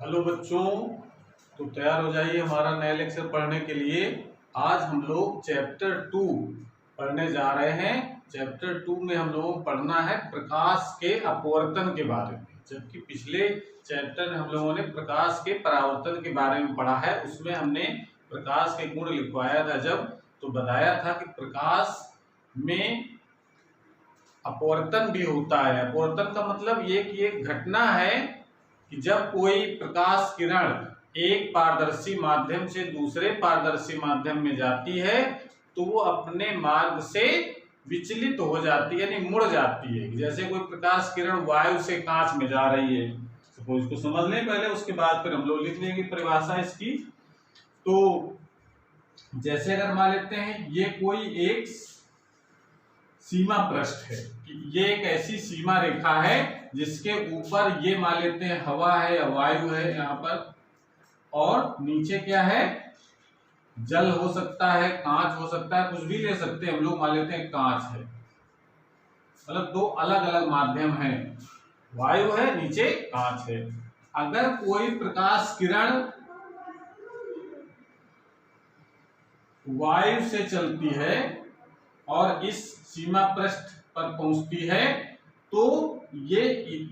Hello बच्चों, तो तैयार हो जाइए हमारा नया लेक्चर पढ़ने के लिए। आज हम लोग चैप्टर 2 पढ़ने जा रहे हैं। चैप्टर 2 में हम लोगों को पढ़ना है प्रकाश के अपवर्तन के बारे में, जबकि पिछले चैप्टर में हम लोगों ने प्रकाश के परावर्तन के बारे में पढ़ा है। उसमें हमने प्रकाश के गुण लिखवाया था, जब तो बताया था कि प्रकाश में अपवर्तन भी होता है। अपवर्तन का मतलब ये कि एक घटना है कि जब कोई प्रकाश किरण एक पारदर्शी माध्यम से दूसरे पारदर्शी माध्यम में जाती है तो वो अपने मार्ग से विचलित हो जाती है, यानी मुड़ जाती है। जैसे कोई प्रकाश किरण वायु से कांच में जा रही है, सपोज इसको समझ लें पहले, उसके बाद फिर हम लोग लिख लेंगे परिभाषा इसकी। तो जैसे अगर मान लेते हैं ये कोई एक सीमा पृष्ठ है, ये एक ऐसी सीमा रेखा है जिसके ऊपर ये मान लेते हैं हवा है या वायु है यहाँ पर, और नीचे क्या है, जल हो सकता है, कांच हो सकता है, कुछ भी ले सकते हैं हम लोग। मान लेते हैं कांच है, मतलब दो अलग अलग माध्यम हैं, वायु है नीचे कांच है। अगर कोई प्रकाश किरण वायु से चलती है और इस सीमा पृष्ठ पर पहुंचती है तो ये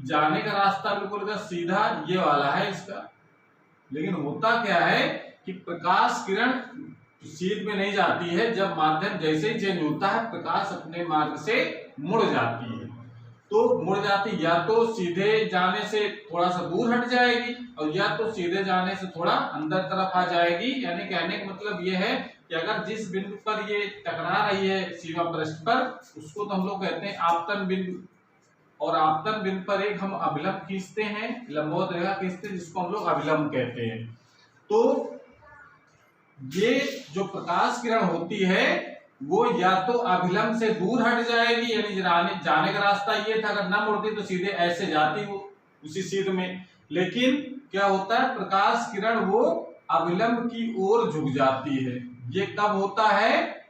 जाने का रास्ता बिल्कुल सीधा ये वाला है इसका। लेकिन होता क्या है कि प्रकाश किरण सीध में नहीं जाती है, जब माध्यम जैसे ही चेंज होता है प्रकाश अपने मार्ग से मुड़ जाती है। तो मुड़ जाती या तो सीधे जाने से थोड़ा सा दूर हट जाएगी और या तो सीधे जाने से थोड़ा अंदर तरफ आ जाएगी। यानी कहने का मतलब ये है कि अगर जिस बिंदु पर ये टकरा रही है सीमा पृष्ठ पर, उसको तो हम लोग कहते हैं आपतन बिंदु, और आपतन बिंदु पर एक हम अभिलंब खींचते हैं, लंबवत रेखा खींचते हैं, जिसको हम लोग अभिलंब कहते हैं। तो ये जो प्रकाश किरण होती है वो या तो अभिलंब से दूर हट जाएगी, यानी जाने का रास्ता ये था, अगर ना मुड़ती तो सीधे ऐसे जाती वो उसी सीध में। लेकिन क्या होता है, प्रकाश किरण वो अभिलंब की ओर झुक जाती है। ये कब होता है,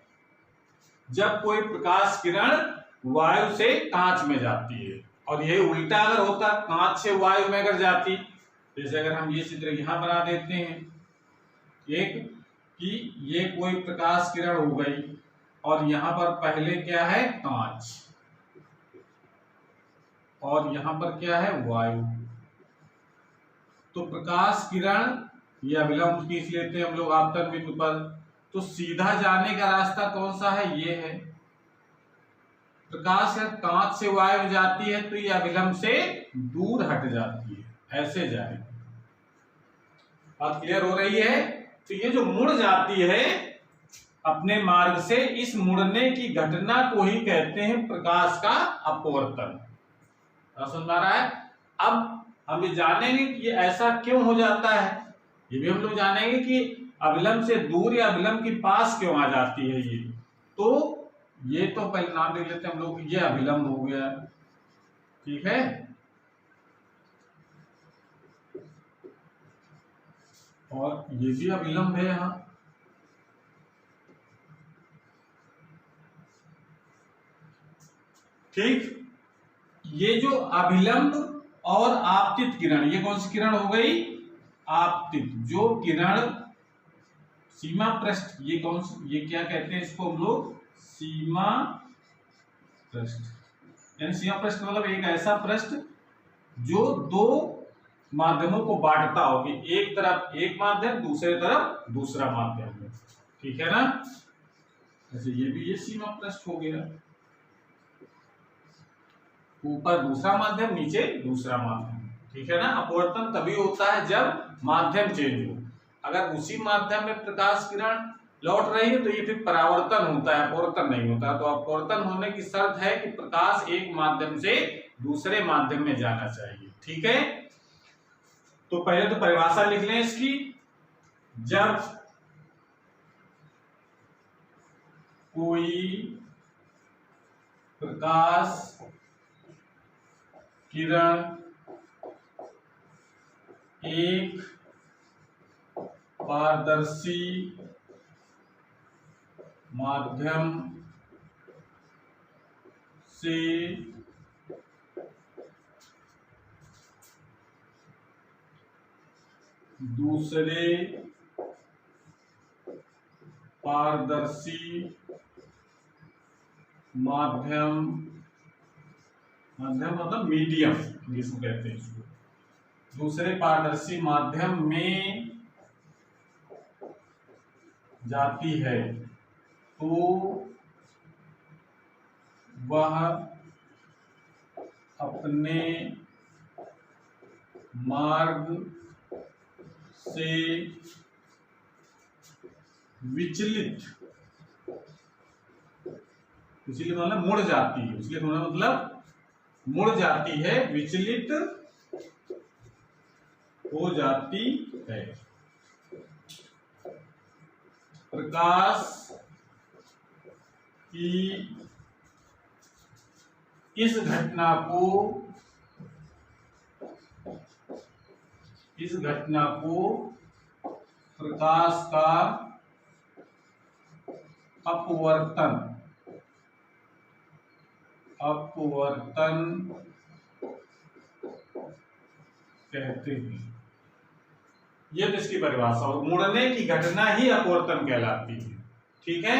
जब कोई प्रकाश किरण वायु से कांच में जाती है। और ये उल्टा अगर होता, कांच से वायु में अगर जाती, जैसे अगर हम ये चित्र यहां बना देते हैं एक, कि ये कोई प्रकाश किरण हो गई और यहां पर पहले क्या है, कांच, और यहां पर क्या है, वायु। तो प्रकाश किरण ये अभिलंब खींच लेते हैं हम लोग आपतन बिंदु पर, तो सीधा जाने का रास्ता कौन सा है, ये है। प्रकाश कांच से वायु में जाती है तो ये अभिलंब से दूर हट जाती है, ऐसे जाएगी। बात क्लियर हो रही है। तो ये जो मुड़ जाती है अपने मार्ग से, इस मुड़ने की घटना को ही कहते हैं प्रकाश का अपवर्तन। समझ आ रहा है। अब हम ये जानेंगे कि ये ऐसा क्यों हो जाता है, ये भी हम लोग जानेंगे कि अभिलंब से दूर या अभिलंब के पास क्यों आ जाती है ये। तो ये तो पहले नाम लिख लेते हैं हम लोग, ये अभिलंब हो गया, ठीक है। और ये भी अभिलंब है यहां, ठीक। ये जो अभिलंब और आपतित किरण, ये कौन सी किरण हो गई, आपतित। जो किरण सीमा पृष्ठ, ये कौन सी, ये क्या कहते हैं इसको हम लोग, सीमा पृष्ठ। यानी सीमा पृष्ठ मतलब एक ऐसा पृष्ठ जो दो माध्यमों को बांटता हो, कि एक तरफ एक माध्यम, दूसरे तरफ दूसरा माध्यम, ठीक है ना। जैसे ये भी ये सीमा पृष्ठ हो गया, ऊपर दूसरा माध्यम, नीचे दूसरा माध्यम, ठीक है ना। अपवर्तन तभी होता है जब माध्यम चेंज हो। अगर उसी माध्यम में प्रकाश किरण लौट रही है तो ये फिर परावर्तन होता है, अपवर्तन नहीं होता। तो अपवर्तन होने की शर्त है कि प्रकाश एक माध्यम से दूसरे माध्यम में जाना चाहिए, ठीक है। तो पहले तो परिभाषा लिख लें इसकी। जब कोई प्रकाश किरण एक पारदर्शी माध्यम से दूसरे पारदर्शी माध्यम, माध्यम मतलब मीडियम इंग्लिश में कहते हैं इसको, दूसरे पारदर्शी माध्यम में जाती है तो वह अपने मार्ग से विचलित, विचलित मतलब मुड़ जाती है, विचलित होना मतलब मुड़ जाती है, विचलित हो जाती है। प्रकाश की इस घटना को प्रकाश का अपवर्तन कहते हैं। ये तो इसकी परिभाषा, और मुड़ने की घटना ही अपवर्तन कहलाती है। ठीक है,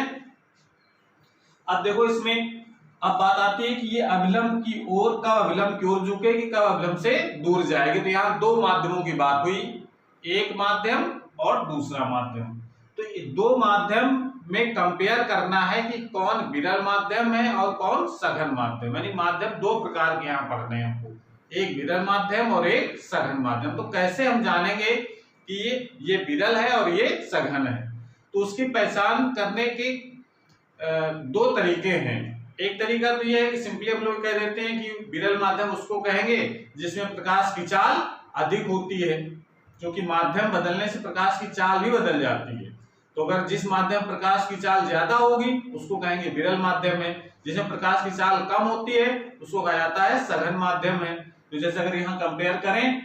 अब देखो इसमें अब बात आती है कि ये अभिलंब की ओर, कब अभिलंब की ओर झुकेगी, कब अभिलंब से दूर जाएगी। तो यहाँ दो माध्यमों की बात हुई, एक माध्यम और दूसरा माध्यम। तो ये दो माध्यम में कंपेयर करना है कि कौन विरल माध्यम है और कौन सघन माध्यम, यानी माध्यम दो प्रकार के यहाँ पढ़ने हैं हमको, एक विरल माध्यम और एक सघन माध्यम। तो कैसे हम जानेंगे कि ये विरल है और ये सघन है? तो उसकी पहचान करने के दो तरीके हैं। एक तरीका तो ये है कि सिंपली हम लोग कह देते हैं कि विरल माध्यम उसको कहेंगे जिसमें प्रकाश की चाल अधिक होती है, क्योंकि माध्यम बदलने से प्रकाश की चाल भी बदल जाती है। तो अगर जिस माध्यम प्रकाश की चाल ज्यादा होगी उसको कहेंगे विरल माध्यम है, जिसमें प्रकाश की चाल कम होती है उसको कहा जाता है सघन माध्यम है। तो जैसे अगर यहाँ कंपेयर करें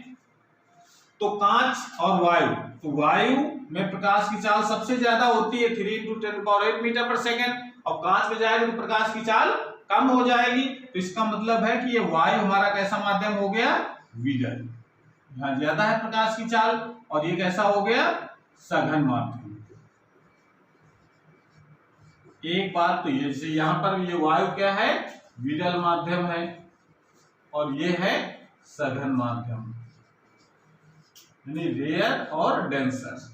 तो कांच और वायु, तो वायु में प्रकाश की चाल सबसे ज्यादा होती है 3 × 10⁸ मीटर पर सेकेंड, और कांच में जाएगी तो प्रकाश की चाल कम हो जाएगी। तो इसका मतलब है कि ये वायु हमारा कैसा माध्यम हो गया, विरल, यहाँ ज्यादा है प्रकाश की चाल, और ये कैसा हो गया, सघन माध्यम। एक बात तो ये, जैसे यहाँ पर ये वायु क्या है, विरल माध्यम है, और ये है सघन माध्यम, यानी रेयर और डेंसर।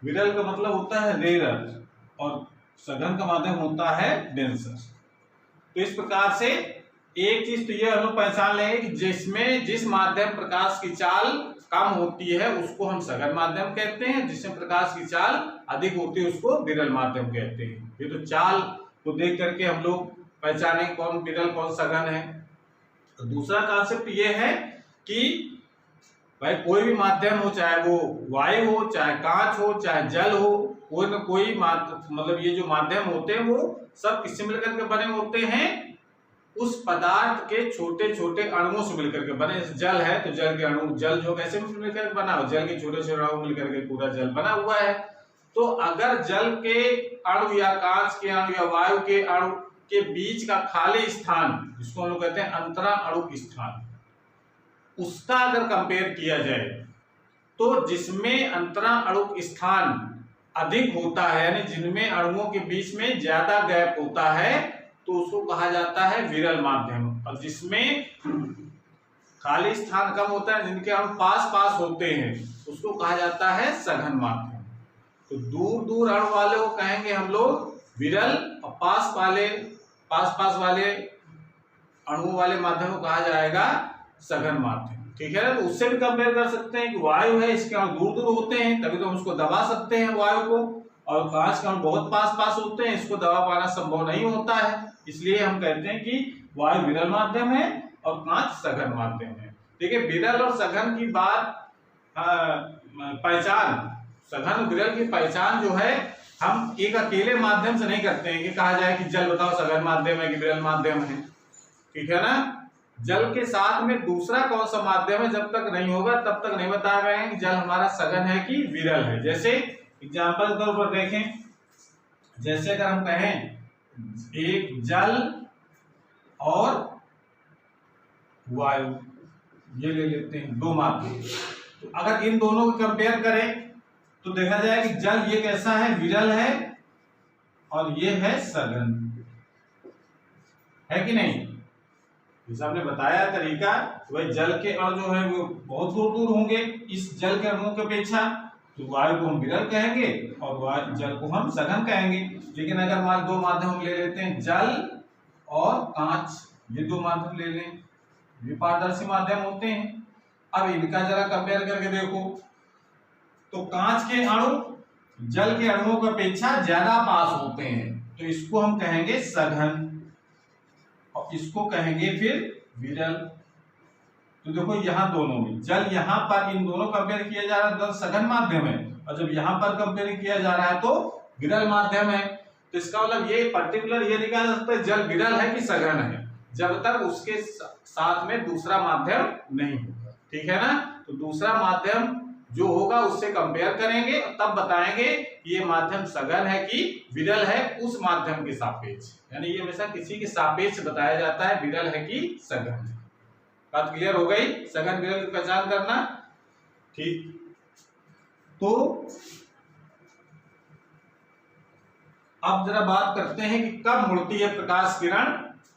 विरल का मतलब होता है रेयर और सघन का माध्यम होता है डेंसर। तो इस प्रकार से एक चीज तो ये हम लोग पहचान लेंगे कि जिसमें जिस माध्यम प्रकाश की चाल कम होती है उसको हम सघन माध्यम कहते हैं, जिसमें प्रकाश की चाल अधिक होती है उसको विरल माध्यम कहते हैं। ये तो चाल को देख करके हम लोग पहचाने कौन विरल कौन सघन है। तो दूसरा कॉन्सेप्ट ये है कि भाई कोई भी माध्यम हो, चाहे वो वायु हो, चाहे कांच हो, चाहे जल हो, कोई न कोई मतलब ये जो माध्यम होते हैं वो सब किससे मिलकर के बने होते हैं, उस पदार्थ के छोटे छोटे अणुओं से मिलकर के बने। जल है तो जल के अणु, जल जो कैसे मिलकर बना हो, जल के छोटे छोटे अणु मिलकर के पूरा जल बना हुआ है। तो अगर जल के अणु या कांच के अणु या वायु के अणु के बीच का खाली स्थान, जिसको हम लोग कहते हैं अंतरा अणु स्थान, उसका अगर कंपेयर किया जाए तो जिसमें अंतरा अणु स्थान अधिक होता है, यानी जिनमें अणुओं के बीच में ज्यादा गैप होता है, तो उसको कहा जाता है विरल माध्यम। और जिसमें खाली स्थान कम होता है, जिनके अणु पास पास होते हैं, उसको कहा जाता है सघन माध्यम। तो दूर दूर अणु वाले को कहेंगे हम लोग विरल, और पास पास वाले अणुओं वाले माध्यम को कहा जाएगा सघन माध्यम। ठीक है ना, तो उससे भी कंपेयर कर सकते हैं कि वायु है, इसके अणु दूर दूर होते हैं तभी तो हम उसको दबा सकते हैं वायु को, और कांच के अणु बहुत पास पास होते हैं, इसको दबा पाना संभव नहीं होता है, इसलिए हम कहते हैं कि वायु विरल माध्यम है और कांच सघन माध्यम है। देखिए विरल और सघन की बात पहचान, सघन विरल की पहचान जो है हम एक अकेले माध्यम से नहीं करते हैं कि कहा जाए कि जल बताओ सघन माध्यम है कि विरल माध्यम है। ठीक है ना, जल के साथ में दूसरा कौन सा माध्यम है जब तक नहीं होगा तब तक नहीं बता रहे हैं कि जल हमारा सघन है कि विरल है। जैसे एग्जांपल के तौर पर देखें, जैसे अगर हम कहें एक जल और वायु, ये ले लेते हैं दो माध्यम, तो अगर इन दोनों को कंपेयर करें तो देखा जाए कि जल ये कैसा है, विरल है, और ये है सघन, है कि नहीं। जैसे आपने बताया तरीका, वही जल के अणु जो है वो बहुत दूर दूर होंगे इस जल के अणुओं की अपेक्षा, तो वायु को हम विरल कहेंगे और वायु जल को हम सघन कहेंगे। लेकिन अगर मान दो माध्यम हम ले लेते हैं, जल और कांच, ये दो माध्यम ले लें, ये पारदर्शी माध्यम होते हैं। अब इनका जरा कंपेयर करके देखो, तो कांच के अणु जल के अणुओं की अपेक्षा ज्यादा पास होते हैं, तो इसको हम कहेंगे सघन, और इसको कहेंगे फिर विरल। तो देखो यहां दोनों में जल, यहां पर इन दोनों कंपेयर किया जा रहा है तो सघन माध्यम है, और जब यहां पर कंपेयर किया जा रहा है तो विरल माध्यम है। तो इसका मतलब ये पर्टिकुलर ये निकाल सकते हैं जल विरल है कि सघन है, जब तक उसके साथ में दूसरा माध्यम नहीं होगा, ठीक है ना। तो दूसरा माध्यम जो होगा उससे कंपेयर करेंगे और तब बताएंगे ये माध्यम सघन है कि विरल है उस माध्यम के सापेक्ष, यानी ये हमेशा किसी के सापेक्ष बताया जाता है, विरल है कि सघन है। बात क्लियर हो गई, सघन विरल की पहचान करना, ठीक। तो अब जरा बात करते हैं कि कब मुड़ती है प्रकाश किरण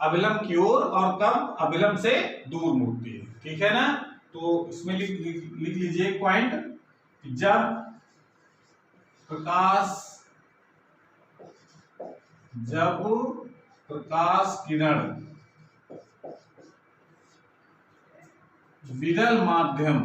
अभिलंब की ओर और कब अभिलंब से दूर मुड़ती है, ठीक है ना। तो इसमें लिख लीजिए एक पॉइंट, जब प्रकाश किरण विरल माध्यम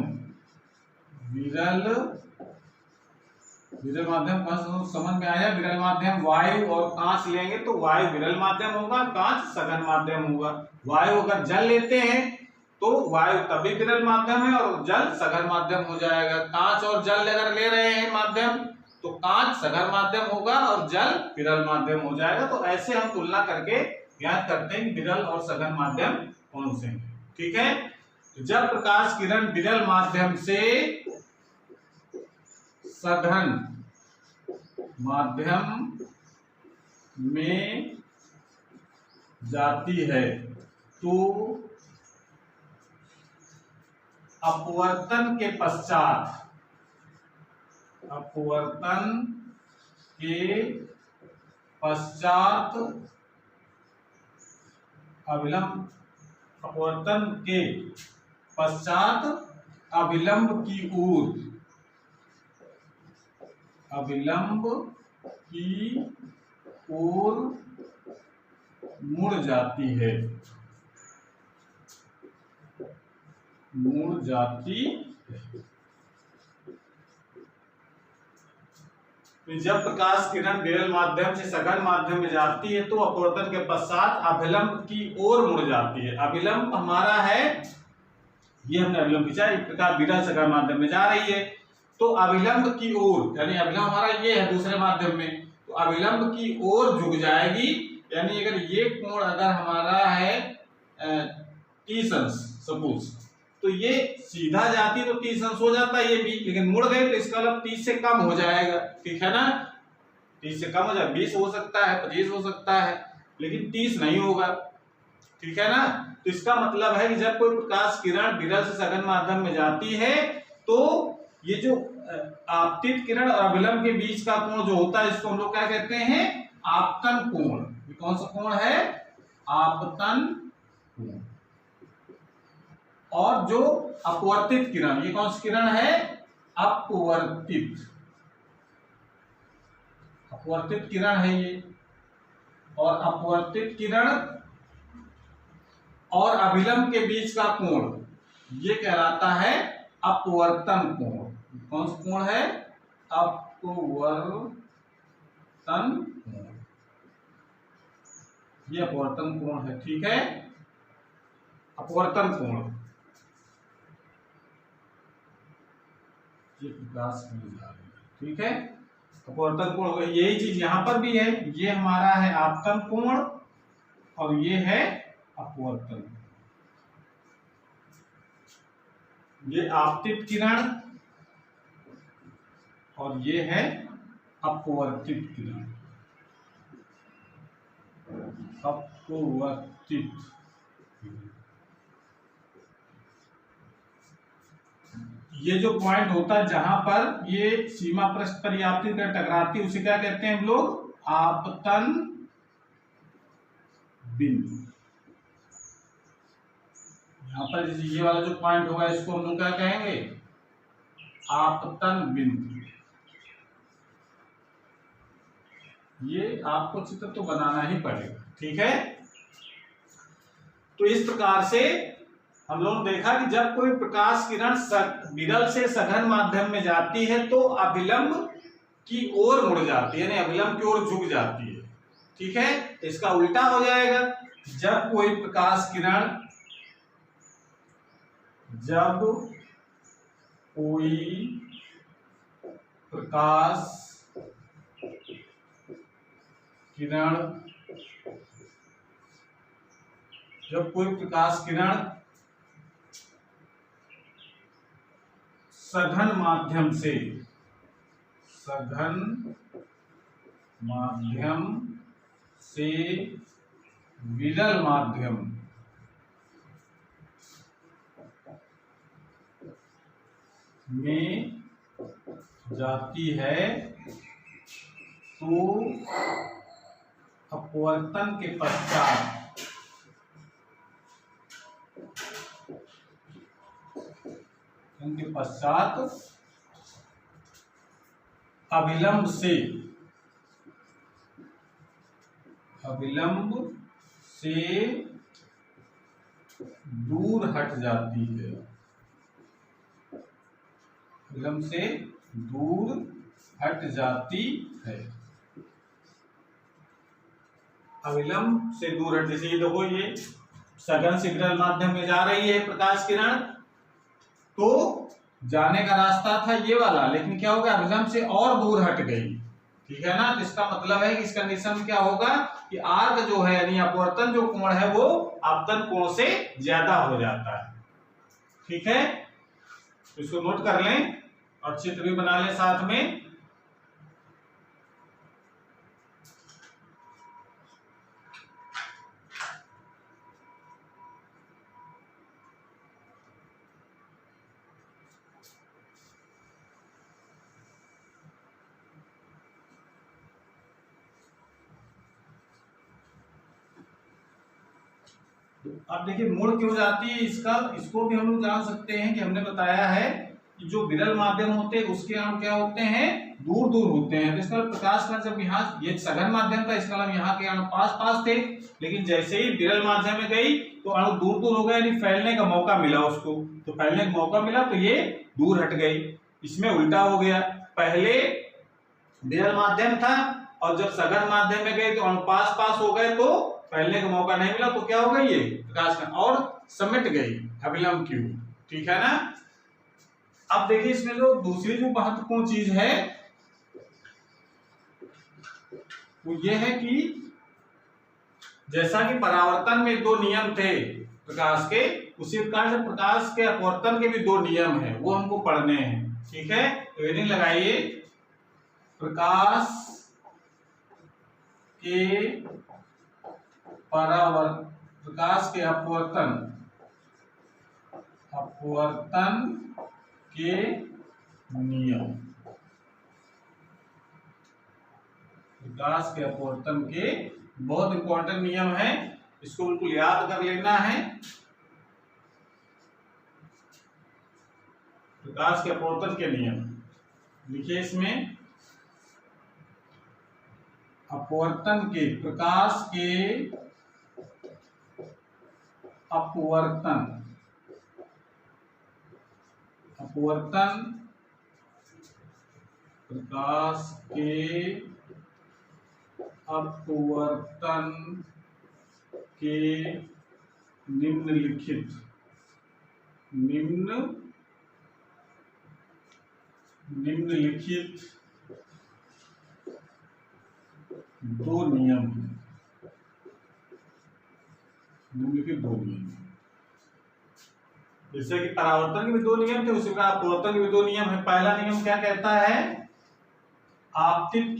कौन समझ में आया, विरल माध्यम वायु और कांच लेंगे तो वायु विरल माध्यम होगा, कांच सघन माध्यम होगा। वायु अगर जल लेते हैं तो वायु तभी विरल माध्यम है और जल सघन माध्यम हो जाएगा। कांच और जल अगर ले रहे हैं माध्यम तो कांच सघन माध्यम होगा और जल विरल माध्यम हो जाएगा। तो ऐसे हम तुलना करके ज्ञात करते हैं कि विरल और सघन माध्यम कौन से हैं, ठीक है। तो जब प्रकाश किरण विरल माध्यम से सघन माध्यम में जाती है तो अपवर्तन के पश्चात अभिलंब की ओर मुड़ जाती है। तो जब प्रकाश किरण विरल माध्यम से सघन माध्यम में जाती है तो अपवर्तन के पश्चात अभिलंब की ओर मुड़ जाती है। अभिलंब हमारा है, ये हमने अभिलंब खींचा, इस प्रकार विरल सघन माध्यम में जा रही है तो अभिलंब की ओर, यानी अभिलंब हमारा ये है दूसरे माध्यम में, तो अभिलंब की ओर झुक जाएगी। यानी अगर ये कोण अगर हमारा है 30 अंश सपोज, तो ये सीधा जाती तो 30 अंश हो जाता है ये भी, लेकिन मुड़ गए तो इसका मतलब 30 से कम हो जाएगा, ठीक है ना। 30 से कम हो जाए, 20 हो सकता है, 25 हो सकता है, लेकिन 30 नहीं होगा, ठीक है ना। तो इसका मतलब है कि जब कोई प्रकाश किरण विरल से सघन माध्यम में जाती है तो ये जो आपतित किरण और अभिलंब के बीच का कोण जो होता है इसको हम लोग क्या कहते हैं, आपतन कोण। ये कौन सा कोण है, आपतन कोण। और जो अपवर्तित किरण, ये कौन सी किरण है, अपवर्तित किरण है ये। और अपवर्तित किरण और अभिलंब के बीच का कोण ये कहलाता है अपवर्तन कोण। कौन सा कोण है, अपवर्तन कोण, ये अपवर्तन कोण है, ठीक है। अपवर्तन कोण ये प्रकाश में जा रही है, ठीक है। अपवर्तन कोण यही चीज यहां पर भी है, ये हमारा है आपतन कोण और ये है अपवर्तन। ये आपतित किरण और ये है अपवर्तित किरण, अपवर्तित। ये जो पॉइंट होता है जहां पर ये सीमा पृष्ठ पर आपतित टकराती है उसे क्या कहते हैं हम लोग? आपतन बिंदु। यहाँ पर जैसे ये वाला जो पॉइंट होगा इसको हम लोग क्या कहेंगे? आपतन बिंदु। ये आपको चित्र तो बनाना ही पड़ेगा, ठीक है। तो इस प्रकार से हम लोगों ने देखा कि जब कोई प्रकाश किरण विरल से सघन माध्यम में जाती है तो अभिलंब की ओर मुड़ जाती है, यानी अभिलंब की ओर झुक जाती है, ठीक है। इसका उल्टा हो जाएगा, जब कोई प्रकाश किरण जब कोई प्रकाश किरण सघन माध्यम से विरल माध्यम में जाती है तो अपवर्तन के पश्चात अभिलंब से दूर हट जाती है, अभिलंब से दूर हट जाती है। अभिलंब से दूर हट, जैसे ये देखो ये सघन से विरल माध्यम में जा रही है प्रकाश किरण, तो जाने का रास्ता था ये वाला, लेकिन क्या होगा? अभिलंब से और दूर हट गई, ठीक है ना। तो इसका मतलब है कि इस कंडीशन में क्या होगा कि आर्क जो है यानी अपवर्तन जो कोण है वो आपतन कोण से ज्यादा हो जाता है, ठीक है। तो इसको नोट कर लें और चित्र भी बना लें साथ में। अब देखिए मुड़ क्यों जाती है इसको भी हम लोग जान सकते हैं कि हमने बताया है कि जो विरल माध्यम होते हैं उसके अणु क्या होते हैं? दूर दूर होते हैं। तो इसका प्रकाश कण जब यहाँ ये सघन माध्यम था, इसका मतलब यहाँ के अणु पास पास थे, लेकिन जैसे ही विरल माध्यम में गई तो अणु दूर दूर हो गए, यानी फैलने का मौका मिला उसको, तो फैलने का मौका मिला तो ये दूर हट गई। इसमें उल्टा हो गया, पहले विरल माध्यम था और जब सघन माध्यम में गई तो अणु पास पास हो गए, तो फैलने का मौका नहीं मिला, तो क्या हो गई ये प्रकाश कण और समेट गई अभिलंब की ओर, ठीक है ना। अब देखिए इसमें जो दूसरी जो महत्वपूर्ण चीज है वो ये है कि जैसा कि परावर्तन में दो नियम थे प्रकाश के, उसी प्रकार से प्रकाश के अपवर्तन के भी दो नियम हैं, वो हमको पढ़ने हैं, ठीक है। तो हेडिंग लगाइए, प्रकाश के अपवर्तन के नियम, प्रकाश के अपवर्तन के बहुत इंपॉर्टेंट नियम है, इसको बिल्कुल याद कर लेना है। प्रकाश के अपवर्तन के नियम लिखिए इसमें, अपवर्तन के प्रकाश के अपवर्तन प्रकाश के अपवर्तन के निम्नलिखित दो नियम हैं, निम्नलिखित दो नियम। जैसे कि परावर्तन के भी दो नियम थे, उसी प्रकार अपवर्तन के भी दो नियम है। पहला नियम क्या कहता है? आपतित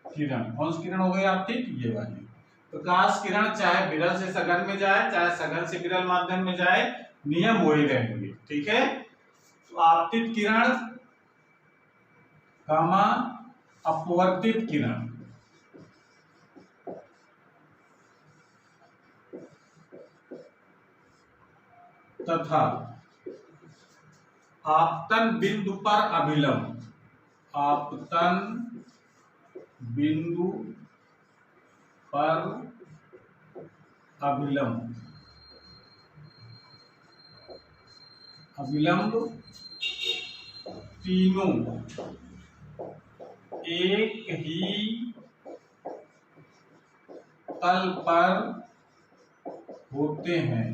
किरण कौन सी किरण हो गई आपतित? ये वाली। प्रकाश किरण चाहे विरल से सघन में जाए, चाहे सघन से विरल माध्यम में जाए, नियम वही रहेंगे। ठीक है, तो आपतित किरण कामा अपवर्तित किरण, तथा आपतन बिंदु पर अभिलंब, आपतन बिंदु पर अभिलंब, अभिलंब तीनों एक ही तल पर होते हैं।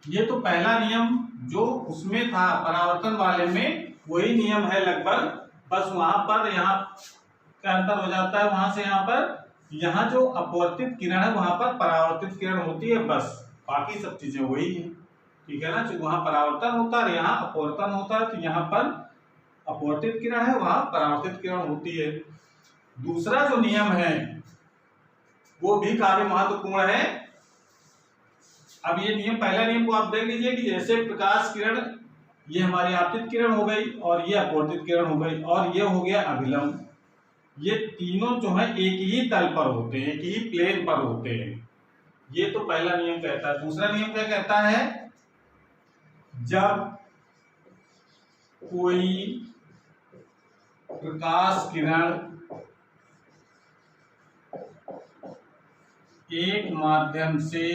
ये तो पहला नियम जो उसमें था परावर्तन वाले में, वही नियम है लगभग, बस वहां पर यहाँ का अंतर हो जाता है। वहां से यहाँ पर, यहाँ जो अपवर्तित किरण है वहां पर परावर्तित किरण होती है, बस बाकी सब चीजें वही है। ठीक है ना, तो वहां परावर्तन होता है, यहाँ अपवर्तन होता है, तो यहाँ पर अपवर्तित किरण है, वहां परावर्तित किरण होती है। दूसरा जो नियम है वो भी काफी महत्वपूर्ण है। अब ये नियम, पहला नियम को आप देख लीजिए कि जैसे प्रकाश किरण, ये हमारी आपतित किरण हो गई और ये अपवर्तित किरण हो गई और ये हो गया अभिलंब, ये तीनों जो है एक ही तल पर होते हैं, एक ही प्लेन पर होते हैं। ये तो पहला नियम कहता है। दूसरा नियम क्या कहता है, जब कोई प्रकाश किरण एक माध्यम से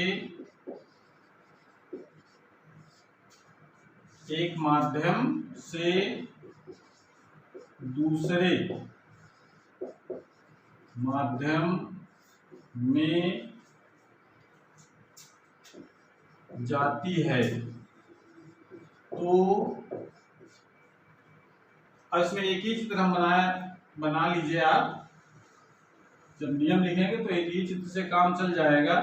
दूसरे माध्यम में जाती है तो, और इसमें एक ही चित्र हम बना लीजिए आप, जब नियम लिखेंगे तो एक ही चित्र से काम चल जाएगा।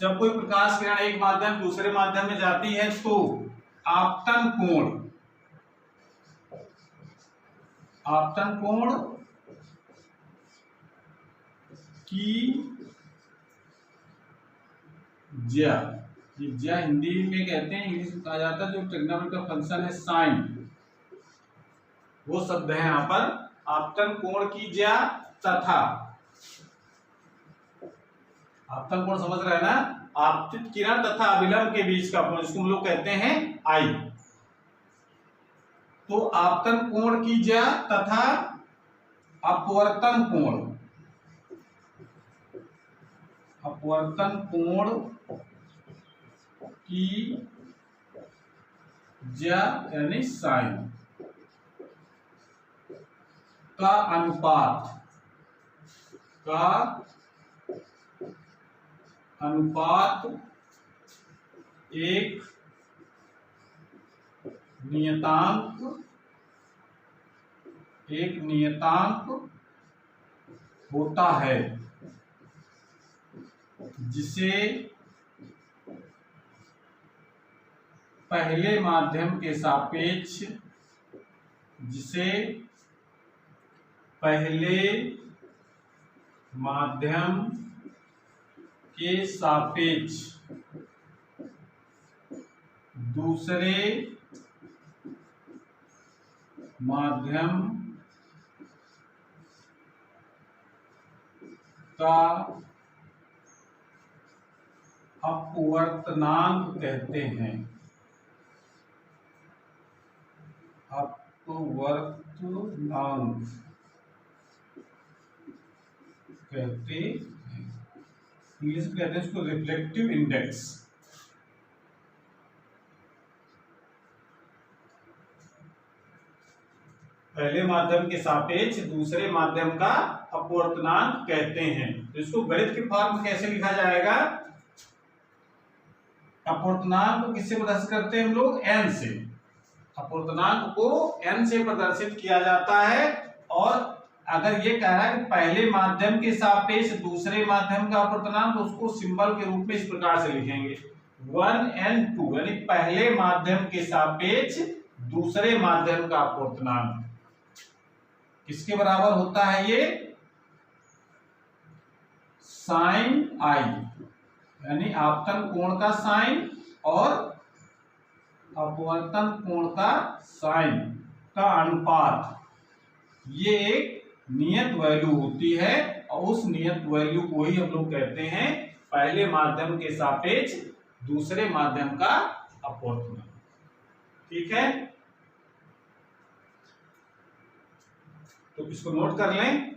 जब कोई प्रकाश किरण एक माध्यम दूसरे माध्यम में जाती है तो आपतन कोण की ज्या, ये ज्या हिंदी में कहते हैं, इंग्लिश में कहा जाता है जो ट्रिग्नोमेट्री का फंक्शन है साइन, वो शब्द है यहाँ पर। आपतन कोण की ज्या तथा, आपतन कोण समझ रहे हैं ना, आपतित किरण तथा अभिलंब के बीच का कोण, जिसको हम लोग कहते हैं आई। तो आपतन कोण की ज्या तथा अपवर्तन कोण की ज्या यानी साइन का अनुपात एक नियतांक होता है, जिसे पहले माध्यम के सापेक्ष, दूसरे माध्यम का अपवर्तनांक कहते हैं। इंग्लिश में कहते हैं इसको रिफ्लेक्टिव इंडेक्स। पहले माध्यम के सापेक्ष दूसरे माध्यम का अपवर्तनांक कहते हैं। तो इसको गणित के फॉर्म में कैसे लिखा जाएगा, अपवर्तनांक को किससे प्रदर्शित करते हैं हम लोग, n से। अपवर्तनांक को n से प्रदर्शित किया जाता है। और अगर ये कह रहा है कि पहले माध्यम के सापेक्ष दूसरे माध्यम का अपवर्तनांक, तो उसको सिंबल के रूप में इस प्रकार से लिखेंगे 1n2, यानी पहले माध्यम के सापेक्ष दूसरे माध्यम का अपवर्तनांक किसके बराबर होता है? ये साइन आई, यानी आपतन कोण का साइन और अपवर्तन कोण का साइन का अनुपात, ये एक नियत वैल्यू होती है और उस नियत वैल्यू को ही हम लोग कहते हैं पहले माध्यम के सापेक्ष दूसरे माध्यम का अपवर्तनांक। ठीक है, तो इसको नोट कर लें।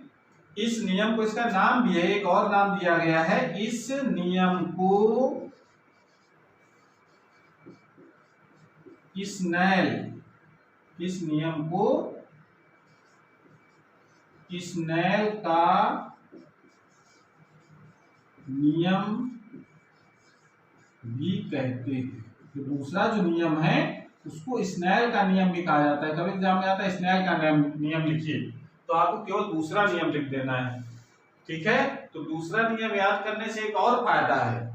इस नियम को, इसका नाम भी है, एक और नाम दिया गया है, इस नियम को स्नेल, इस नियम को स्नेल का नियम भी कहते हैं। तो दूसरा जो नियम है उसको स्नेल का नियम भी कहा जाता है। कभी एग्जाम में आता है स्नेल का नियम लिखिए, तो आपको केवल दूसरा नियम लिख देना है। ठीक है, तो दूसरा नियम याद करने से एक और फायदा है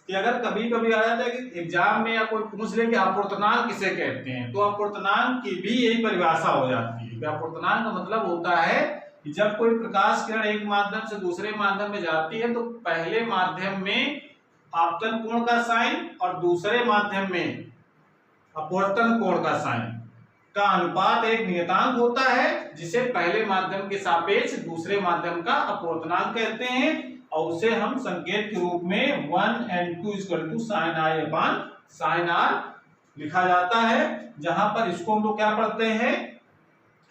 कि अगर कभी कभी आ जाता है कि एग्जाम में या कोई पूछ ले कि अपवर्तनांक किसे कहते हैं, तो अपवर्तनांक की भी यही परिभाषा हो जाती है। अपवर्तनांक का मतलब होता है कि जब कोई प्रकाश किरण एक माध्यम से दूसरे माध्यम में जाती है तो पहले माध्यम में आपतन कोण का साइन और दूसरे माध्यम में अपवर्तन कोण का साइन का अनुपात एक नियतांक होता है, जिसे पहले माध्यम के सापेक्ष दूसरे माध्यम का अपवर्तनांक कहते हैं और उसे हम संकेत के रूप में 1n2 sin i upon sin r लिखा जाता है। जहां पर इसको हम लोग क्या पढ़ते हैं,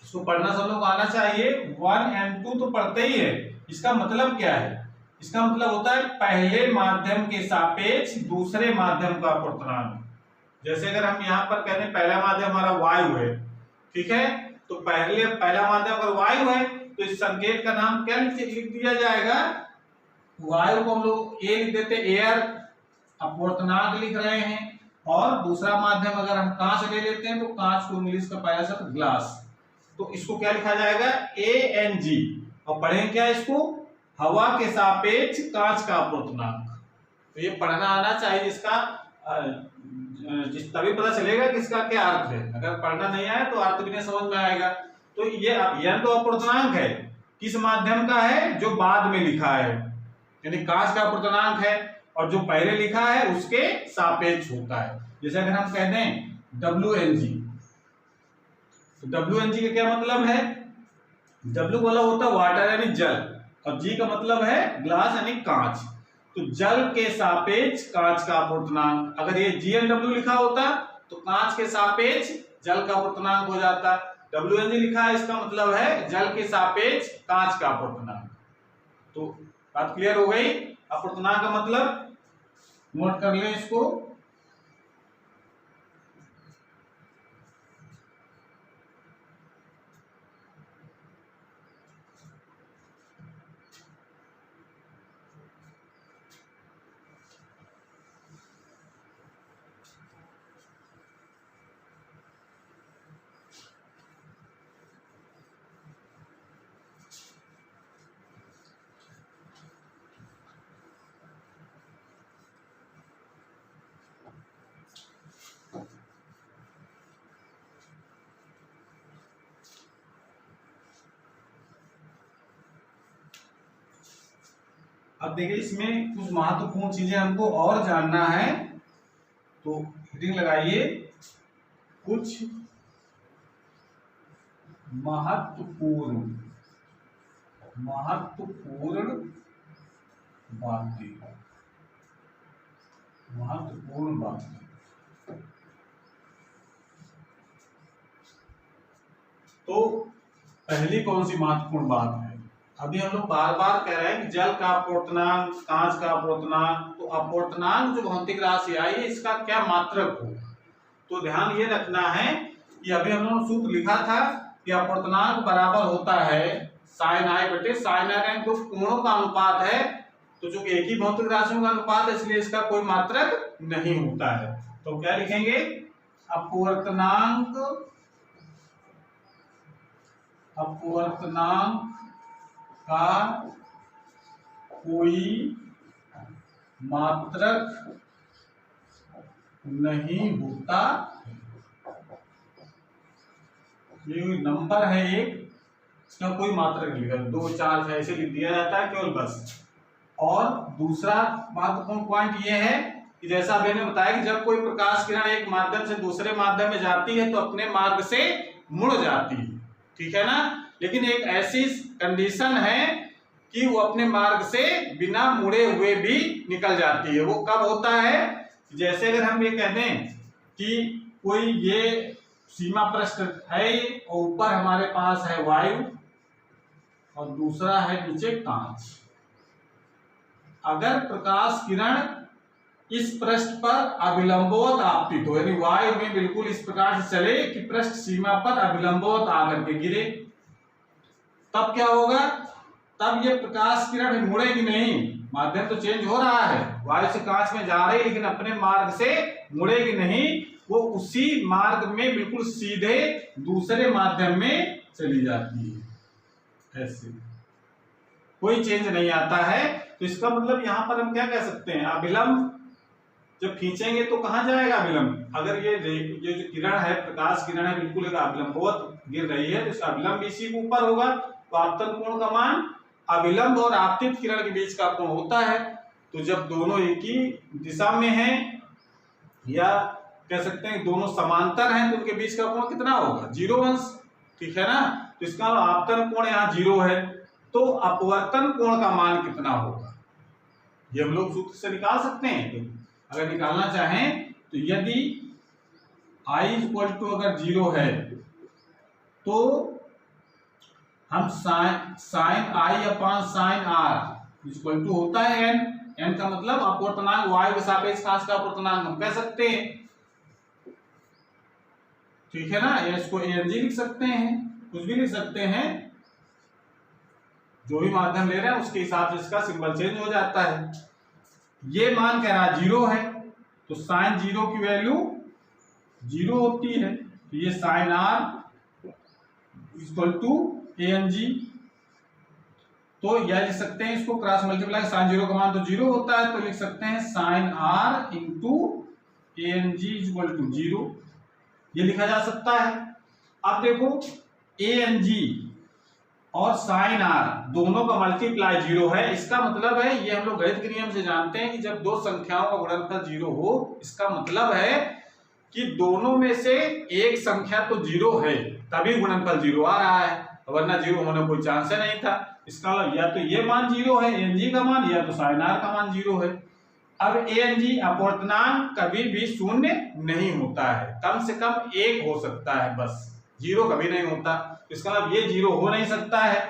इसको पढ़ना सब लोग आना चाहिए। 1n2 तो पढ़ते ही है, इसका मतलब क्या है? इसका मतलब होता है पहले माध्यम के सापेक्ष दूसरे माध्यम का अपवर्तनांक। जैसे अगर हम यहाँ पर कहते हैं पहला माध्यम हमारा वायु है, ठीक है, तो पहला माध्यम अगर वायु है तो इस संकेत का नाम क्या लिख दिया जाएगा? वायु को हम लोग ए लिख देते, एयर अपवर्तनांक लिख रहे हैं। और दूसरा माध्यम अगर हम कांच ले लेते हैं तो कांच को इंग्लिश का पहला शब्द ग्लास, तो इसको क्या लिखा जाएगा? ANG। और पढ़ेंगे क्या इसको? हवा के सापेक्ष कांच का अपवर्तनांक। तो ये पढ़ना आना चाहिए, इसका तभी पता चलेगा कि इसका क्या अर्थ है। अगर पढ़ना नहीं आया तो अर्थ भी नहीं समझ में आएगा। तो ये यह तो अपवर्तनांक है, किस माध्यम का है? जो बाद में लिखा है, यानी कांच का अपवर्तनांक है, और जो पहले लिखा है उसके सापेक्ष होता है। जैसे अगर हम कहते हैं WNG, तो WNG का क्या मतलब है? W वाला होता है वाटर यानी जल, और G का मतलब है ग्लास यानी कांच। तो जल के सापेक्ष कांच का अपवर्तनांक, अगर ये GNW लिखा होता तो कांच के सापेक्ष जल का अपवर्तनांक हो जाता। WNG लिखा है, इसका मतलब है जल के सापेक्ष कांच का अपवर्तनांक। तो बात क्लियर हो गई? अपवर्तनांक का मतलब नोट कर लें इसको। अब देखिए इसमें कुछ महत्वपूर्ण चीजें हमको और जानना है, तो हेडिंग लगाइए कुछ महत्वपूर्ण बातें, महत्वपूर्ण बातें। तो पहली कौन सी महत्वपूर्ण बात है? अभी हम लोग बार बार कह रहे हैं कि जल का अपवर्तनांक, कांच का अपवर्तनांक, तो अपवर्तनांक जो भौतिक राशि आई है इसका क्या मात्रक हो? तो ध्यान ये रखना है कि अभी हम लोगों ने सूत्र लिखा था कि अपवर्तनांक बराबर होता है साइन आई बटे साइन आर, तो कोणों का अनुपात है, तो जो एक ही भौतिक राशियों का अनुपात है इसलिए इसका कोई मात्रक नहीं होता है। तो क्या लिखेंगे? अपवर्तनांक का कोई मात्रक नहीं होता। ये नंबर है एक, इसका कोई मात्रक नहीं लिखा, 2 4 6 ऐसे लिख दिया जाता है केवल बस। और दूसरा महत्वपूर्ण पॉइंट ये है कि जैसा अभी ने बताया कि जब कोई प्रकाश किरण एक माध्यम से दूसरे माध्यम में जाती है तो अपने मार्ग से मुड़ जाती है, ठीक है ना। लेकिन एक ऐसी कंडीशन है कि वो अपने मार्ग से बिना मुड़े हुए भी निकल जाती है। वो कब होता है, जैसे अगर हम ये कह दें कि कोई ये सीमा पृष्ठ है और ऊपर हमारे पास है वायु और दूसरा है नीचे कांच। अगर प्रकाश किरण इस पृष्ठ पर अभिलंबवत आपतित हो, यानी वायु में बिल्कुल इस प्रकार से चले कि पृष्ठ सीमा पर अभिलंबवत आकर के गिरे, तब क्या होगा, तब ये प्रकाश किरण मुड़ेगी नहीं। माध्यम तो चेंज हो रहा है, वायु से कांच में जा रही, लेकिन अपने मार्ग से मुड़ेगी नहीं, वो उसी मार्ग में बिल्कुल सीधे दूसरे माध्यम में चली जाती है। ऐसे कोई चेंज नहीं आता है। तो इसका मतलब यहां पर हम क्या कह सकते हैं, अभिलंब जब खींचेंगे तो कहां जाएगा अभिलंब। अगर ये जो किरण है, प्रकाश किरण है, बिल्कुल एक अभिलंबवत गिर रही है तो इसका अभिलंब इसी के ऊपर होगा। तो आपतन कोण का मान अभिलंब और आपतित किरण के बीच का कोण होता है। तो जब दोनों एक ही दिशा में हैं, या कह सकते हैं दोनों समांतर हैं, तो उनके बीच का कोण कितना होगा, 0 अंश, ठीक है ना। तो इसका आपतन कोण यहाँ 0 है, तो अपवर्तन कोण का मान कितना होगा, ये हम लोग सूत्र से निकाल सकते हैं। अगर निकालना चाहें तो यदि I इक्वल टू अगर 0 है तो हम sine I upon sine R equal to होता है n। n का मतलब अपवर्तनांक वायु के सापेक्ष कांच का अपवर्तनांक हम कह सकते हैं, ठीक है ना। या इसको Ang लिख सकते हैं, कुछ भी लिख सकते हैं, जो भी माध्यम ले रहे हैं उसके हिसाब से इसका सिंबल चेंज हो जाता है। ये मान कह रहा 0 है, तो साइन 0 की वैल्यू 0 होती है। तो ये sine R equal to Ang, तो यह लिख सकते हैं, इसको क्रॉस मल्टीप्लाई, साइन 0 का मान तो 0 होता है, तो लिख सकते हैं sine R into Ang equal to 0, ये लिखा जा सकता है। अब देखो Ang और साइन R दोनों का मल्टीप्लाई 0 है, इसका मतलब है, ये हम लोग गणित के नियम से जानते हैं कि जब दो संख्याओं का गुणनफल 0 हो, इसका मतलब है कि दोनों में से एक संख्या तो 0 है, तभी गुणनफल 0 आ रहा है, वरना 0 होने कोई चांस ही नहीं था। इसका मतलब या तो ये मान 0 है Ang का मान, या तो साइन R का मान 0 है। अब Ang अपवर्तनांक कभी भी शून्य नहीं होता है, कम से कम 1 हो सकता है, बस 0 कभी नहीं होता। इसका मतलब ये 0 हो नहीं सकता है।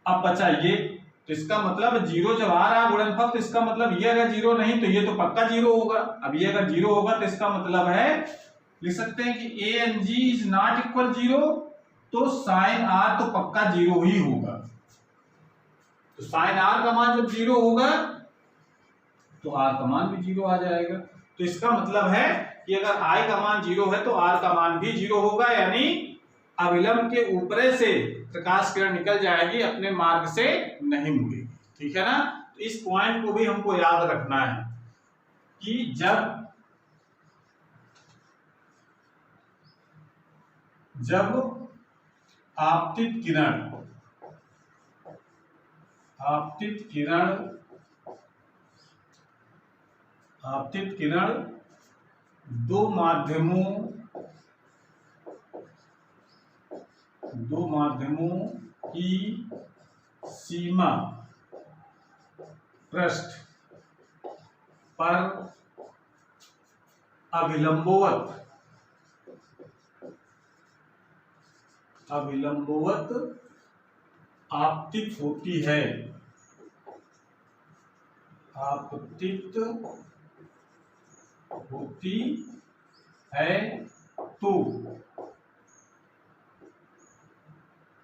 अब बचा ये, तो इसका मतलब 0 जब आ रहा गुणनफल, तो इसका मतलब ये अगर 0 नहीं तो ये तो पक्का 0 होगा। अब ये अगर 0 होगा तो इसका मतलब है, लिख सकते हैं कि Ang इज नॉट इक्वल 0, तो साइन R तो पक्का 0 ही होगा। तो साइन R का मान जब 0 होगा तो R का मान भी 0 आ जाएगा। तो इसका मतलब है कि अगर I का मान 0 है तो R का मान भी 0 होगा, यानी अभिलंब के ऊपर से प्रकाश किरण निकल जाएगी, अपने मार्ग से नहीं मुड़ेगी, ठीक है ना। तो इस पॉइंट को भी हमको याद रखना है कि जब आपतित किरण दो माध्यमों की सीमा पृष्ठ पर अभिलंबवत आपतित होती है, तो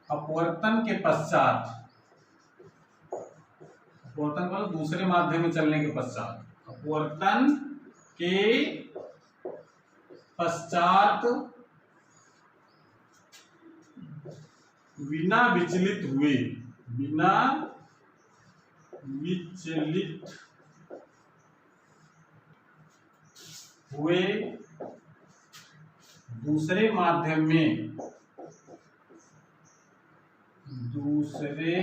अपवर्तन के पश्चात, अपवर्तन मतलब दूसरे माध्यम में चलने के पश्चात, अपवर्तन के पश्चात बिना विचलित हुए दूसरे माध्यम में दूसरे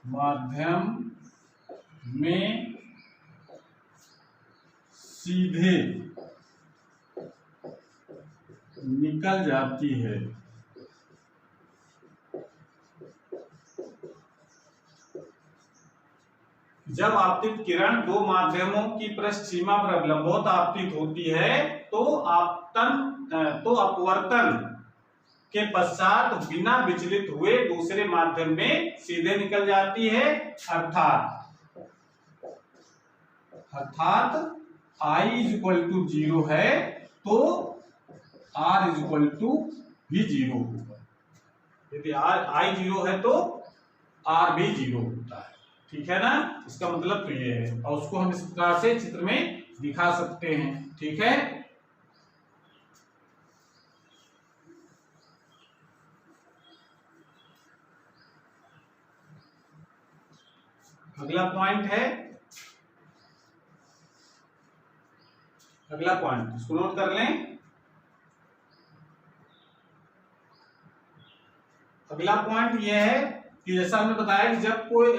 माध्यम में सीधे निकल जाती है। जब आपतित किरण दो माध्यमों की पृष्ठ सीमा पर लंबवत आपतित होती है तो अपवर्तन के पश्चात बिना विचलित हुए दूसरे माध्यम में सीधे निकल जाती है। अर्थात I = 0 है तो R भी 0 होगा। यदि I 0 है तो R भी 0 होता है। ठीक है ना, इसका मतलब तो ये है, और उसको हम इस प्रकार से चित्र में दिखा सकते हैं। ठीक है, अगला पॉइंट है, अगला पॉइंट इसको नोट कर लें। अगला पॉइंट यह है कि जैसा हमने बताया कि जब कोई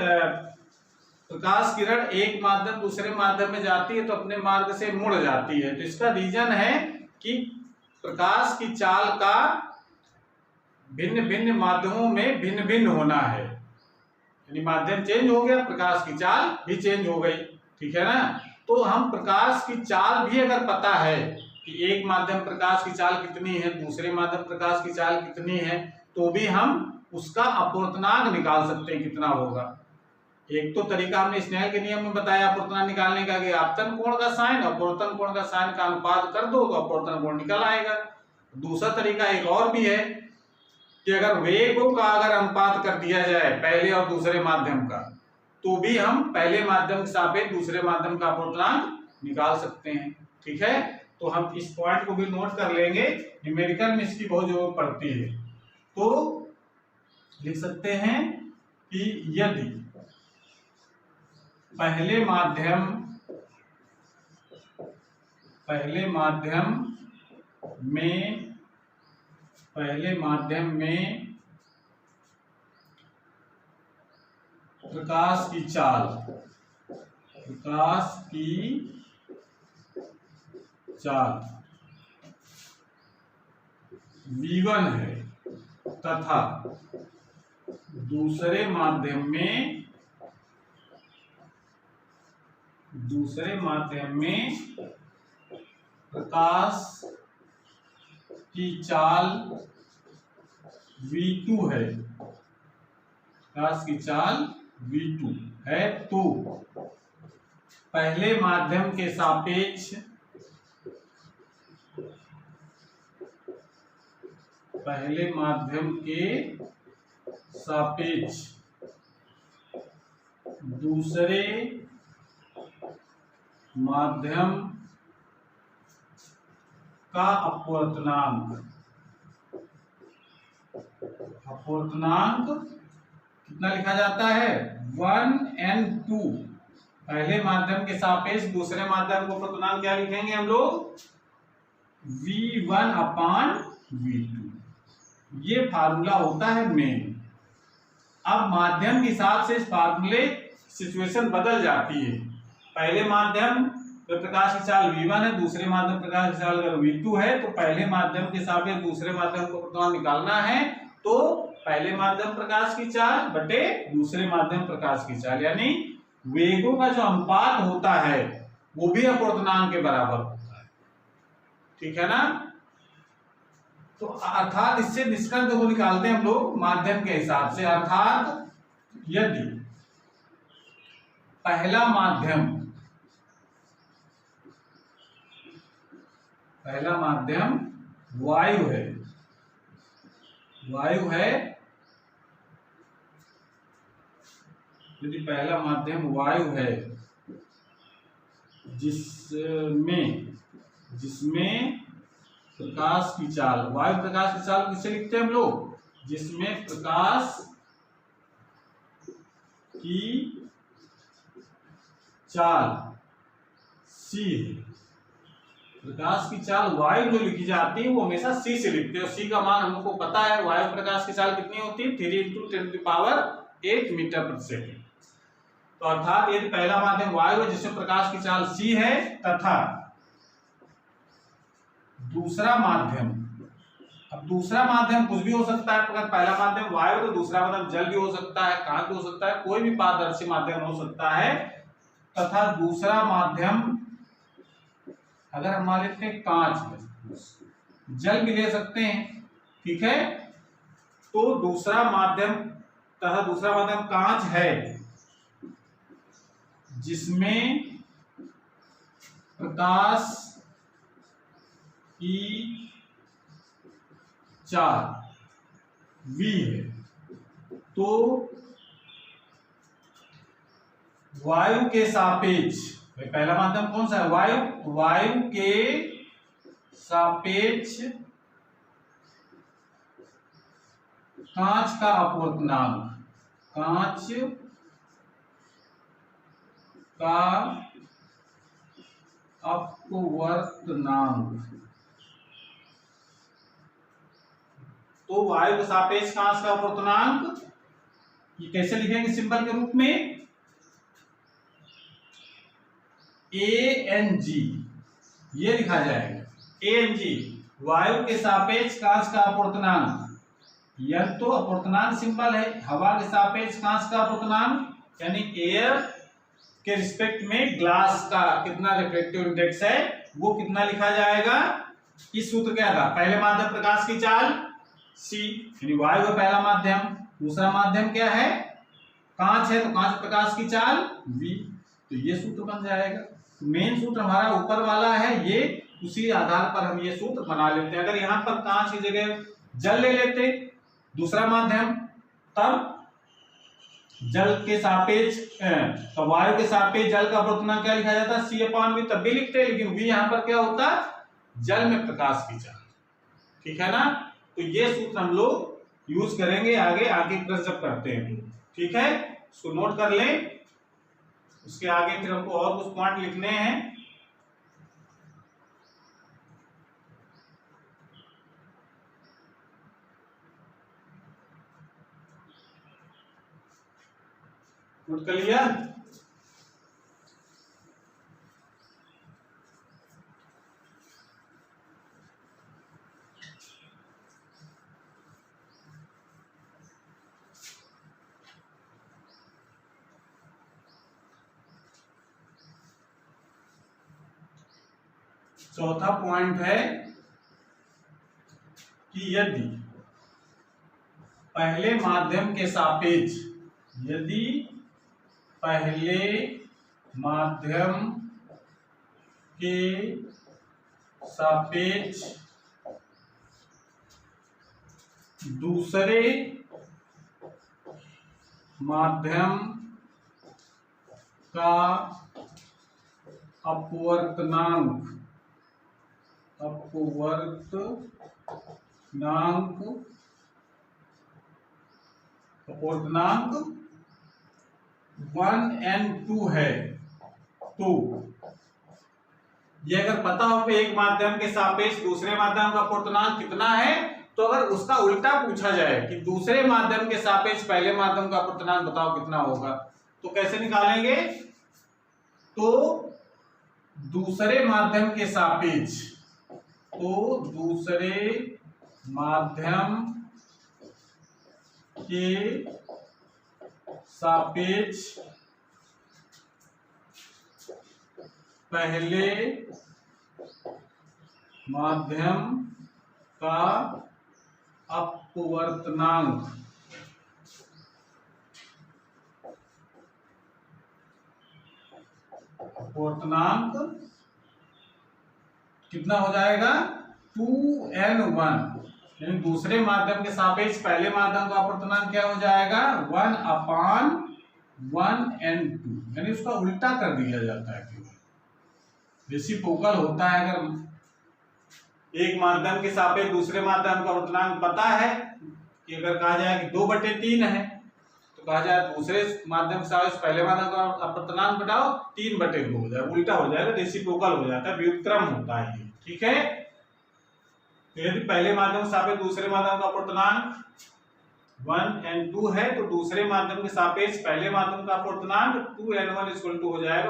प्रकाश किरण एक माध्यम दूसरे माध्यम में जाती है तो अपने मार्ग से मुड़ जाती है। तो इसका रीजन है कि प्रकाश की चाल का भिन्न भिन्न माध्यमों में भिन्न भिन्न होना है। यानी माध्यम चेंज हो गया, प्रकाश की चाल भी चेंज हो गई। ठीक है ना, तो हम प्रकाश की चाल भी अगर पता है कि एक माध्यम प्रकाश की चाल कितनी है, दूसरे माध्यम प्रकाश की चाल कितनी है, तो भी हम उसका अपवर्तनांक निकाल सकते हैं कितना होगा। एक तो तरीका हमने स्नेल के नियम में बताया अपवर्तनांक निकालने का कि आपतन कोण का साइन अपवर्तन कोण का साइन का अनुपात कर दो तो अपवर्तन कोण निकल आएगा। दूसरा तरीका एक और भी है कि अगर वेगों का अगर अनुपात कर दिया जाए पहले और दूसरे माध्यम का, तो भी हम पहले माध्यम के सापेक्ष दूसरे माध्यम का अपवर्तनांक निकाल सकते हैं। ठीक है, तो हम इस पॉइंट को भी नोट कर लेंगे, न्यूमेरिकल में इसकी बहुत जरूरत पड़ती है। तो लिख सकते हैं कि यदि पहले माध्यम में प्रकाश की चाल v1 है तथा दूसरे माध्यम में प्रकाश की चाल v2 है, प्रकाश की चाल v2 है, तो पहले माध्यम के सापेक्ष दूसरे माध्यम का अपवर्तनांक कितना लिखा जाता है 1n2। पहले माध्यम के सापेक्ष दूसरे माध्यम को अपवर्तनांक क्या लिखेंगे हम लोग v1/v2। ये फार्मूला होता है मेन। अब माध्यम के हिसाब से इस फार्मूले सिचुएशन बदल जाती है। पहले माध्यम में प्रकाश की चाल v1 है, दूसरे माध्यम प्रकाश की चाल अगर v2 है, तो पहले माध्यम के सापेक्ष दूसरे माध्यम को अपवर्तनांक निकालना है तो पहले माध्यम प्रकाश की चाल बटे दूसरे माध्यम प्रकाश की चाल, यानी वेगों का जो अनुपात होता है वो भी अपवर्तनांक के बराबर होता है। ठीक है ना, तो अर्थात इससे निष्कर्ष को निकालते हैं हम लोग माध्यम के हिसाब से। अर्थात यदि पहला माध्यम वायु है, यदि पहला माध्यम वायु है जिसमें प्रकाश की चाल, वायु प्रकाश की चाल किससे लिखते हैं हम लोग, जिसमें प्रकाश की चाल c है, प्रकाश की चाल वायु जो लिखी जाती है वो हमेशा c से लिखते हैं, और c का मान हम लोग को पता है, वायु प्रकाश की चाल कितनी होती है 3 × 10⁸ मीटर प्रति सेकंड। तो अर्थात यदि पहला माध्यम वायु है जिसमें प्रकाश की चाल c है, तथा दूसरा माध्यम, अब दूसरा माध्यम कुछ भी हो सकता है, अगर पहला माध्यम वायु तो दूसरा माध्यम जल भी हो सकता है, कांच भी हो सकता है, कोई भी पारदर्शी माध्यम हो सकता है, तथा दूसरा माध्यम अगर हम मान लेते हैं कांच है, जल भी ले सकते हैं, ठीक है। तो दूसरा माध्यम तथा दूसरा माध्यम कांच है जिसमें प्रकाश की चाल v है, तो वायु के सापेक्ष, पहला माध्यम कौन सा है वायु, वायु के सापेक्ष कांच का अपवर्तनांक, कांच का अपवर्तनांक, तो वायु के सापेक्ष कांच का अपवर्तनांक ये कैसे लिखेंगे सिंबल के रूप में ANG, ये लिखा जाएगा ANG, वायु के सापेक्ष कांच का अपवर्तनांक, यह तो अपवर्तनांक सिंबल है, हवा के सापेक्ष कांच का अपवर्तनांक यानी एयर के रिस्पेक्ट में ग्लास का कितना रिफ्रैक्टिव इंडेक्स है वो कितना लिखा जाएगा। इस सूत्र क्या था, पहले माध्यम प्रकाश की चाल c यानी वायु का पहला माध्यम, दूसरा माध्यम क्या है कांच है, तो कांच प्रकाश की चाल v, तो ये सूत्र बन जाएगा। मेन सूत्र हमारा ऊपर वाला है, ये उसी आधार पर हम ये सूत्र बना लेते हैं। अगर यहाँ पर कांच की जगह जल ले लेते दूसरा माध्यम, तब जल के सापेक्ष तो वायु के सापेक्ष जल का अपवर्तनांक क्या लिखा जाता है c/v, तब भी लिखते हैं, लेकिन v यहाँ पर क्या होता जल में प्रकाश की चाल, ठीक है ना। तो ये सूत्र हम लोग यूज करेंगे आगे प्रश्न जब करते हैं, ठीक है, इसको नोट कर लें। उसके आगे फिर हमको और कुछ पॉइंट लिखने हैं। नोट कर लिया, चौथा पॉइंट है कि यदि पहले माध्यम के सापेक्ष, यदि पहले माध्यम के सापेक्ष दूसरे माध्यम का अपवर्तनांक अपवर्तनांक 1n2 है, तो ये अगर पता हो कि एक माध्यम के सापेक्ष दूसरे माध्यम का अपवर्तनांक कितना है, तो अगर उसका उल्टा पूछा जाए कि दूसरे माध्यम के सापेक्ष पहले माध्यम का अपवर्तनांक बताओ कितना होगा, तो कैसे निकालेंगे। तो दूसरे माध्यम के सापेक्ष, तो दूसरे माध्यम के सापेक्ष पहले माध्यम का अपवर्तनांक कितना हो जाएगा 2n1, यानी दूसरे माध्यम के सापेक्ष पहले माध्यम का अपवर्तनांक क्या हो जाएगा 1/1n2, यानी उसका उल्टा कर दिया जाता है। रेसिप्रोकल होता है, अगर एक माध्यम के सापेक्ष दूसरे माध्यम का अपवर्तनांक पता है कि अगर कहा जाए कि 2/3 है, तो कहा जाए दूसरे माध्यम के सापेक्ष पहले माध्यम का अपवर्तनांक घटाओ 3/2 हो जाए, उल्टा हो जाएगा, रेसिप्रोकल हो जाता है, व्युत्क्रम होता है ये, ठीक है। तो यदि पहले माध्यम के सापेक्ष दूसरे माध्यम का अपवर्तनांक 1n2 है तो दूसरे माध्यम के सापेक्ष पहले माध्यम का अपवर्तनांक 2n1 इक्वल टू हो जाएगा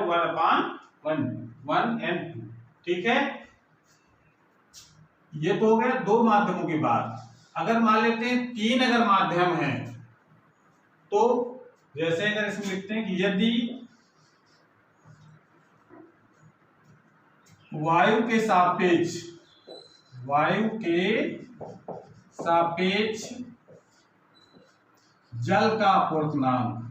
1/1n2। ठीक है, ये तो हो गया दो माध्यमों की बात। अगर मान लेते हैं तीन अगर माध्यम है तो जैसे अगर इसमें लिखते हैं कि यदि वायु के सापेक्ष जल का अपवर्तनांक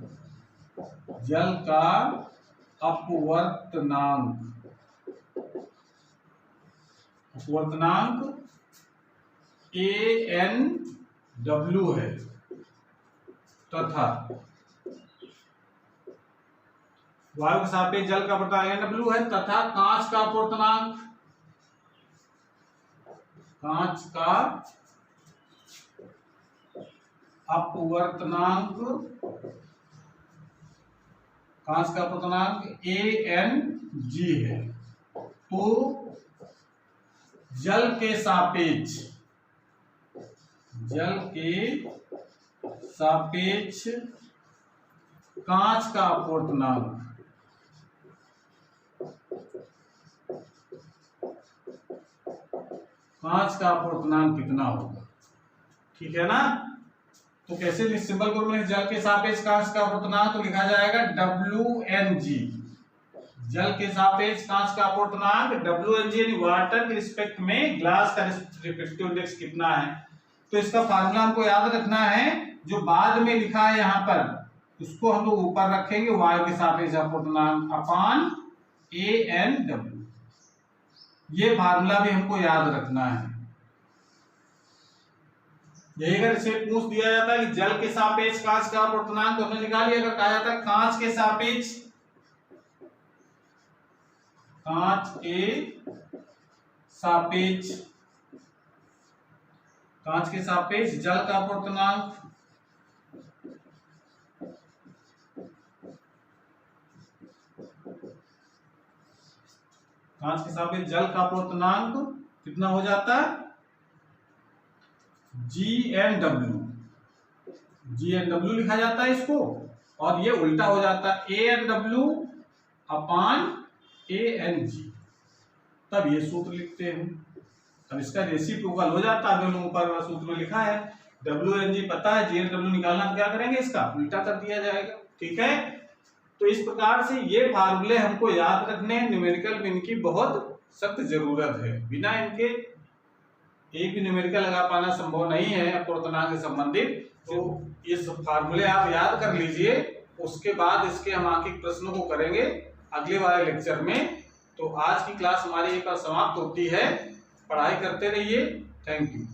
ANW है तथा वायु के सापेक्ष जल का अपवर्तनांक ANW है तथा कांच का अपवर्तनांक ANG है, तो जल के सापेक्ष कांच का अपवर्तनांक कितना होगा। ठीक है ना, तो कैसे सिंबल फॉर्म में जल के सापेक्ष कांच का अपवर्तनांक तो लिखा जाएगा WNG। जल के सापेक्ष कांच का अपवर्तनांक WNG यानी वाटर के रिस्पेक्ट में ग्लास का रिफ्रैक्टिव इंडेक्स कितना है। तो इसका फार्मूला हमको याद रखना है, जो बाद में लिखा है यहाँ पर उसको हम लोग ऊपर रखेंगे, वायु के सापेक्ष अपवर्तनांक अपान ANW। ये फार्मूला भी हमको याद रखना है। यही अगर इसे पूछ दिया जाता है कि जल के सापेक्ष कांच का अपवर्तनांक तो हमने निकाल लिया। अगर कहा जाता है कांच के सापेक्ष जल का अपवर्तनांक कितना हो जाता है GNW लिखा जाता है इसको, और ये उल्टा हो जाता है ANW अपान ANG। तब ये सूत्र लिखते हैं। अब इसका रेसिप्रोकल हो जाता है, दोनों ऊपर सूत्र में लिखा है WNG पता है, GNW निकालना तो क्या करेंगे, इसका उल्टा कर दिया जाएगा। ठीक है, तो इस प्रकार से ये फार्मूले हमको याद रखने हैं। न्यूमेरिकल में इनकी बहुत सख्त जरूरत है, बिना इनके एक भी न्यूमेरिकल लगा पाना संभव नहीं है अपवर्तनांक से संबंधित। तो ये फार्मूले आप याद कर लीजिए, उसके बाद इसके हम आगे प्रश्नों को करेंगे अगले वाले लेक्चर में। तो आज की क्लास हमारी यहीं पर समाप्त होती है। पढ़ाई करते रहिए। Thank you.